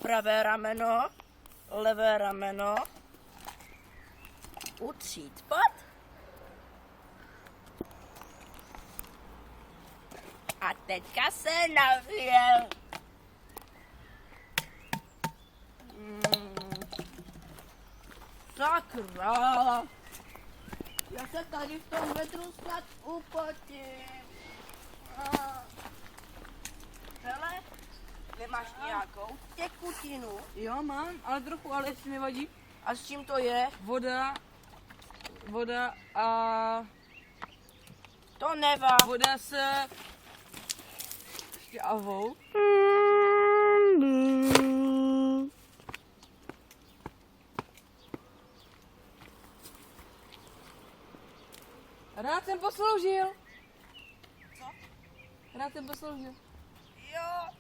pravé rameno, levé rameno, utřít pod a teďka se navěl. Sakra, já se tady v tom vedru snad upotím. Hele, nemáš nějakou tekutinu? Jo, mám, ale trochu, ale jestli nevadí. A s čím to je? Voda a To nevá. voda s šťávou. Rád jsem posloužil. Co? Rád jsem posloužil. Jo,